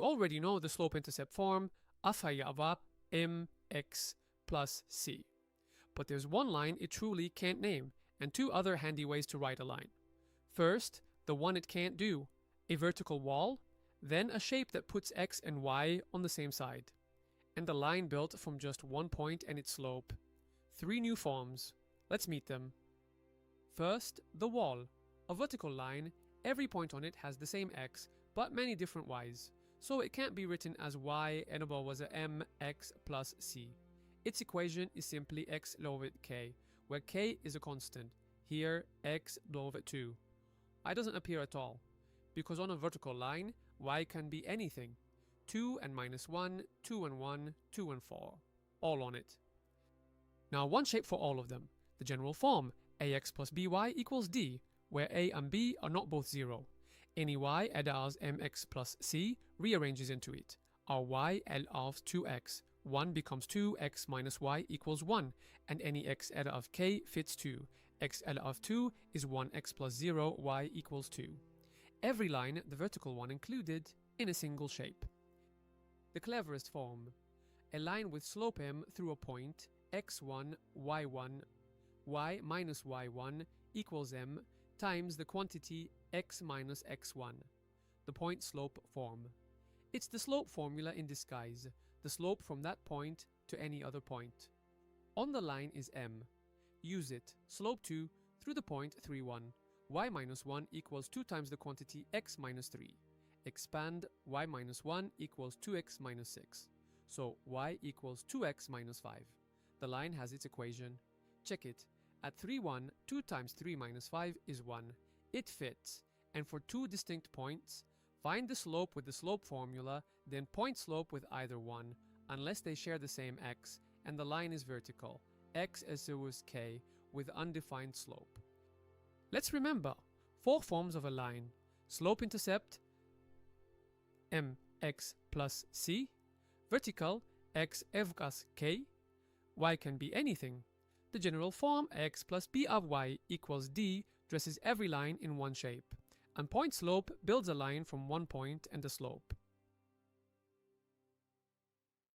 You already know the slope-intercept form Athayava mx plus c. But there's one line it truly can't name, and two other handy ways to write a line. First, the one it can't do, a vertical wall, then a shape that puts x and y on the same side, and a line built from just one point and its slope. Three new forms. Let's meet them. First, the wall. A vertical line, every point on it has the same x, but many different y's, so it can't be written as y and above was a mx plus c. Its equation is simply x logarithm k, where k is a constant, here x logarithm 2. I doesn't appear at all, because on a vertical line, y can be anything. 2 and minus 1, 2 and 1, 2 and 4, all on it. Now one shape for all of them, the general form, ax plus by equals d, where a and b are not both 0. Any y added as mx plus c rearranges into it. Our y added as 2x, 1 becomes 2, x minus y equals 1, and any x added of k fits 2. X added of 2 is 1x plus 0, y equals 2. Every line, the vertical one included, in a single shape. The cleverest form, a line with slope m through a point, x1, y1, y minus y1 equals m times the quantity x minus x1, the point slope form. It's the slope formula in disguise, the slope from that point to any other point. On the line is m. Use it, slope 2 through the point 3, 1. Y minus 1 equals 2 times the quantity x minus 3. Expand, y minus 1 equals 2x minus 6. So y equals 2x minus 5. The line has its equation. Check it. At 3, 1, 2 times 3 minus 5 is 1. It fits. And for two distinct points, find the slope with the slope formula, then point slope with either one, unless they share the same x, and the line is vertical, x as it was k, with undefined slope. Let's remember, four forms of a line: slope-intercept, mx plus c, vertical, x equals k, y can be anything. The general form, x plus b of y equals d, dresses every line in one shape. And point slope builds a line from one point and a slope.